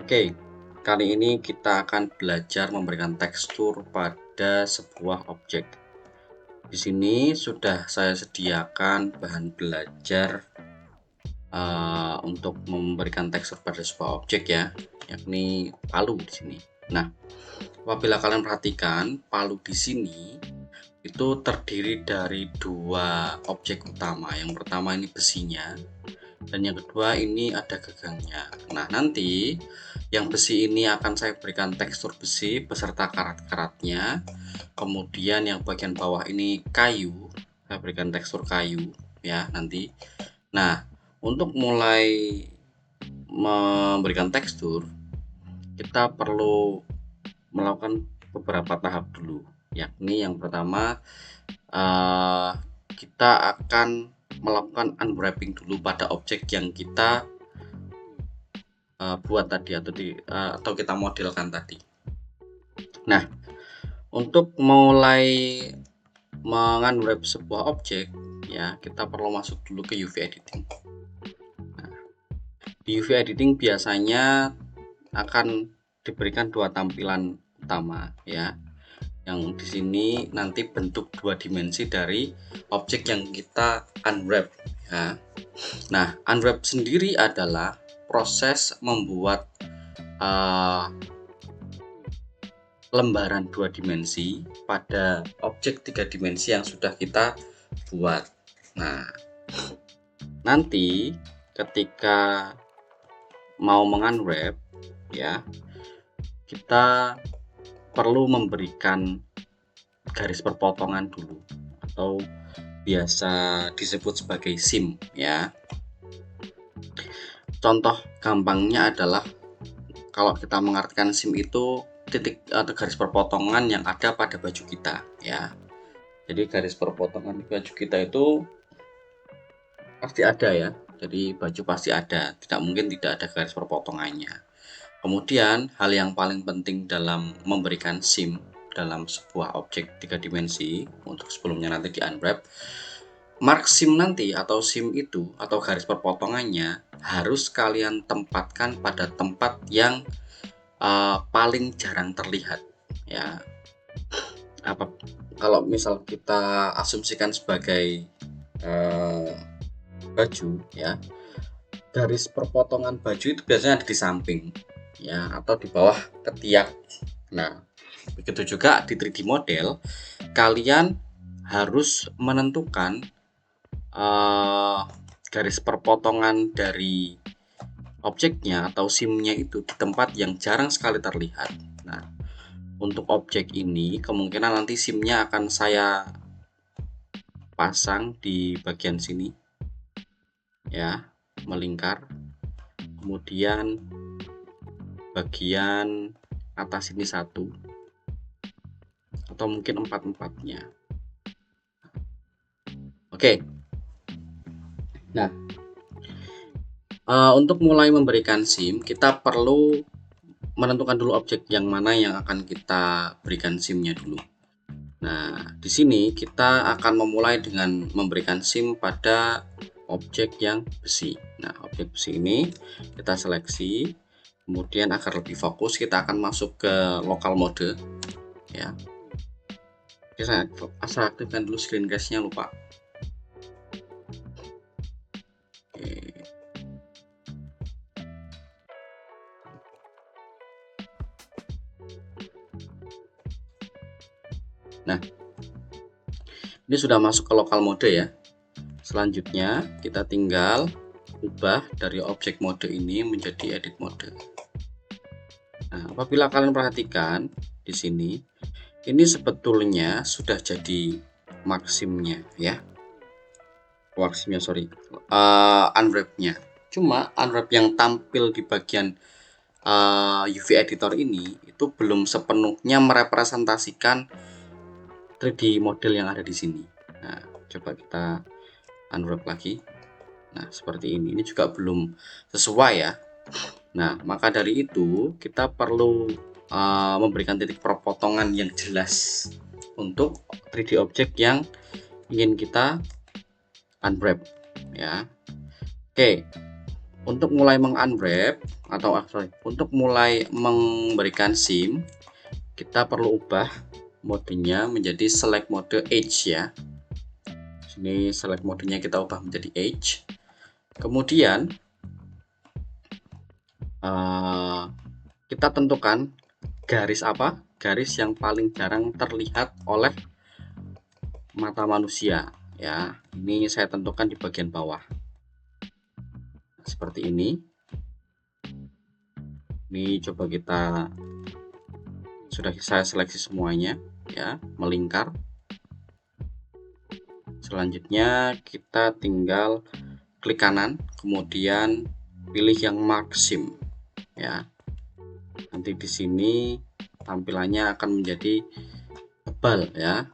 Oke, kali ini kita akan belajar memberikan tekstur pada sebuah objek. Di sini sudah saya sediakan bahan belajar untuk memberikan tekstur pada sebuah objek ya, yakni palu di sini. Nah, apabila kalian perhatikan, palu di sini itu terdiri dari dua objek utama. Yang pertama ini besinya, dan yang kedua ini ada gagangnya. Nah, nanti yang besi ini akan saya berikan tekstur besi beserta karat-karatnya. Kemudian yang bagian bawah ini kayu, saya berikan tekstur kayu ya nanti. Nah, untuk mulai memberikan tekstur, kita perlu melakukan beberapa tahap dulu, yakni yang pertama kita akan melakukan unwrapping dulu pada objek yang kita buat tadi atau kita modelkan tadi. Nah, untuk mulai mengunwrap sebuah objek ya, kita perlu masuk dulu ke UV editing. Nah, di UV editing biasanya akan diberikan dua tampilan utama ya. Yang di sini nanti bentuk dua dimensi dari objek yang kita unwrap ya. Nah, unwrap sendiri adalah proses membuat lembaran dua dimensi pada objek tiga dimensi yang sudah kita buat. Nah, nanti ketika mau mengunwrap ya, kita perlu memberikan garis perpotongan dulu atau biasa disebut sebagai seam ya. Contoh gampangnya adalah kalau kita mengartikan seam itu titik atau garis perpotongan yang ada pada baju kita ya. Jadi garis perpotongan di baju kita itu pasti ada ya. Jadi baju pasti ada, tidak mungkin tidak ada garis perpotongannya. Kemudian hal yang paling penting dalam memberikan seam dalam sebuah objek tiga dimensi untuk sebelumnya nanti di unwrap, mark seam nanti atau seam itu atau garis perpotongannya harus kalian tempatkan pada tempat yang paling jarang terlihat ya. Kalau misal kita asumsikan sebagai baju ya, garis perpotongan baju itu biasanya ada di samping ya atau di bawah ketiak. Nah, begitu juga di 3D model, kalian harus menentukan garis perpotongan dari objeknya atau seamnya itu di tempat yang jarang sekali terlihat. Nah, untuk objek ini kemungkinan nanti seamnya akan saya pasang di bagian sini ya, melingkar. Kemudian bagian atas ini satu atau mungkin empat-empatnya. Oke. Nah, untuk mulai memberikan seam, kita perlu menentukan dulu objek yang mana yang akan kita berikan seamnya dulu. Nah, di sini kita akan memulai dengan memberikan seam pada objek yang besi. Nah, objek besi ini kita seleksi. Kemudian agar lebih fokus, kita akan masuk ke local mode ya. Oke, saya aktifkan dulu screen cast-nya, lupa. Nah, ini sudah masuk ke lokal mode ya. Selanjutnya kita tinggal ubah dari objek mode ini menjadi edit mode. Nah, apabila kalian perhatikan di sini, ini sebetulnya sudah jadi maksimnya ya. Maksimnya unwrap-nya. Cuma unwrap yang tampil di bagian UV editor ini itu belum sepenuhnya merepresentasikan 3D model yang ada di sini. Nah, coba kita unwrap lagi. Nah, seperti ini. Ini juga belum sesuai ya. Nah, maka dari itu kita perlu memberikan titik perpotongan yang jelas untuk 3D objek yang ingin kita unwrap ya. Oke. Untuk mulai meng-unwrap atau untuk mulai memberikan SIM, kita perlu ubah modenya menjadi select mode edge ya. Sini select modenya kita ubah menjadi edge. Kemudian kita tentukan garis apa? Garis yang paling jarang terlihat oleh mata manusia ya. Ini saya tentukan di bagian bawah. Seperti ini. Ini coba kita sudah saya seleksi semuanya ya, melingkar. Selanjutnya kita tinggal klik kanan, kemudian pilih yang mark SIM ya. Nanti di sini tampilannya akan menjadi tebal ya.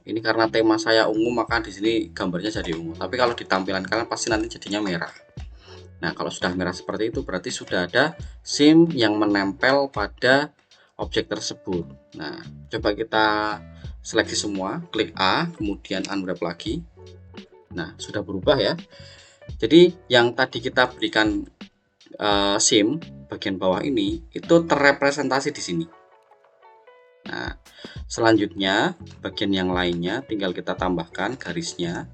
Ini karena tema saya ungu, maka di sini gambarnya jadi ungu. Tapi kalau di tampilan kalian pasti nanti jadinya merah. Nah, kalau sudah merah seperti itu berarti sudah ada SIM yang menempel pada objek tersebut. Nah, coba kita seleksi semua, klik A, kemudian unwrap lagi. Nah, sudah berubah ya. Jadi yang tadi kita berikan SIM bagian bawah ini itu terrepresentasi di sini. Nah, selanjutnya bagian yang lainnya tinggal kita tambahkan garisnya.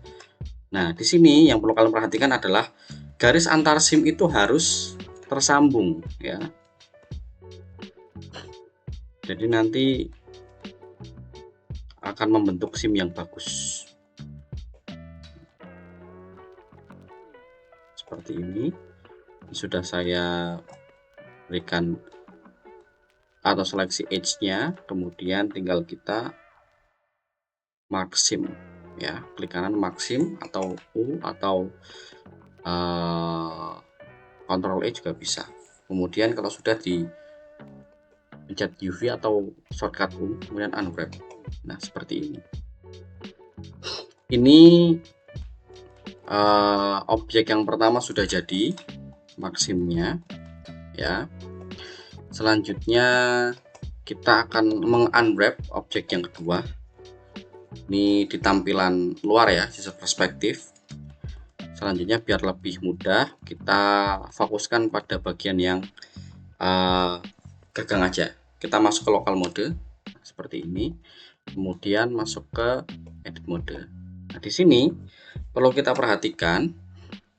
Nah, di sini yang perlu kalian perhatikan adalah garis antar SIM itu harus tersambung ya. Jadi nanti akan membentuk SIM yang bagus. Seperti ini. Sudah saya berikan atau seleksi edge-nya, kemudian tinggal kita mark SIM ya. Klik kanan mark SIM atau U atau Ctrl E juga bisa. Kemudian kalau sudah di pencet UV atau shortcut U, kemudian unwrap. Nah, seperti ini. Ini objek yang pertama sudah jadi maksimnya ya. Selanjutnya kita akan meng-unwrap objek yang kedua. Ini di tampilan luar ya, sisi perspektif. Selanjutnya biar lebih mudah, kita fokuskan pada bagian yang gagang aja. Kita masuk ke local mode seperti ini, kemudian masuk ke edit mode. Nah, di sini perlu kita perhatikan,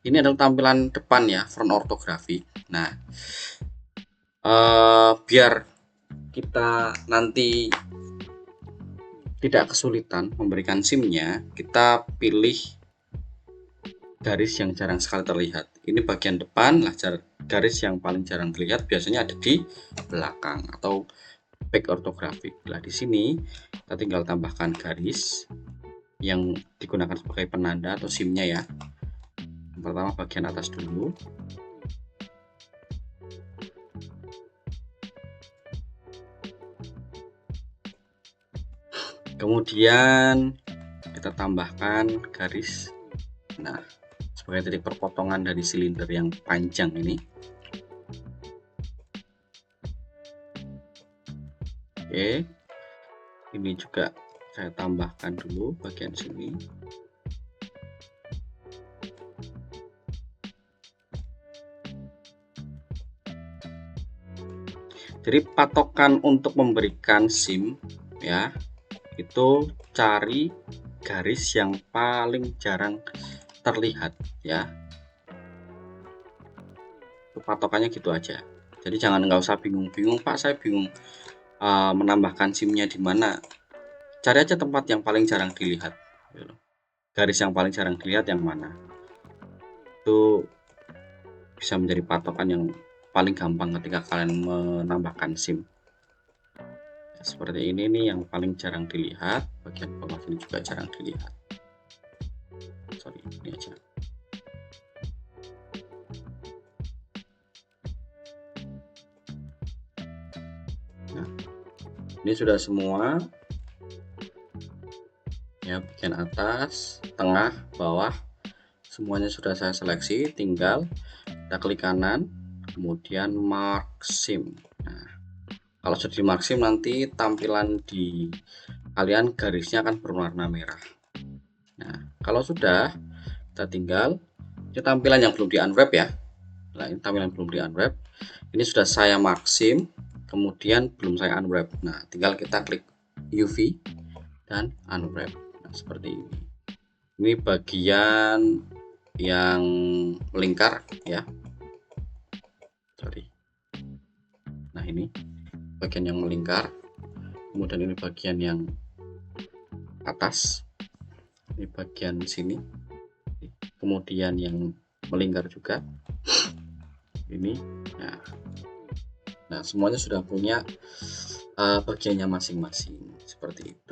ini adalah tampilan depan ya, front ortographic. Nah, biar kita nanti tidak kesulitan memberikan SIM-nya, kita pilih garis yang jarang sekali terlihat. Ini bagian depan lah, garis yang paling jarang terlihat biasanya ada di belakang atau back ortographic. Nah, di sini kita tinggal tambahkan garis yang digunakan sebagai penanda atau SIM-nya ya. Yang pertama bagian atas dulu. Kemudian kita tambahkan garis, nah, sebagai titik perpotongan dari silinder yang panjang ini. Oke, ini juga saya tambahkan dulu bagian sini. Jadi patokan untuk memberikan SIM ya, itu cari garis yang paling jarang terlihat ya. Itu patokannya gitu aja. Jadi nggak usah bingung-bingung, Pak, saya bingung menambahkan SIM-nya di mana. Cari aja tempat yang paling jarang dilihat. Garis yang paling jarang dilihat yang mana. Itu bisa menjadi patokan yang paling gampang ketika kalian menambahkan SIM. Seperti ini nih yang paling jarang dilihat, bagian bawah ini juga jarang dilihat. Sorry, ini aja. Nah, ini sudah semua ya, bagian atas, tengah, bawah semuanya sudah saya seleksi. Tinggal kita klik kanan, kemudian mark SIM. Nah, kalau sudah di mark SIM nanti tampilan di kalian garisnya akan berwarna merah. Nah, kalau sudah, kita tinggal, ini tampilan yang belum di unwrap ya. Nah, ini tampilan belum di unwrap. Ini sudah saya maksim, kemudian belum saya unwrap. Nah, tinggal kita klik UV dan unwrap. Nah, seperti ini. Ini bagian yang melingkar ya. Sorry. Nah, ini bagian yang melingkar. Kemudian ini bagian yang atas. Ini bagian sini. Kemudian yang melingkar juga. Ini. Nah, semuanya sudah punya bagiannya masing-masing seperti itu.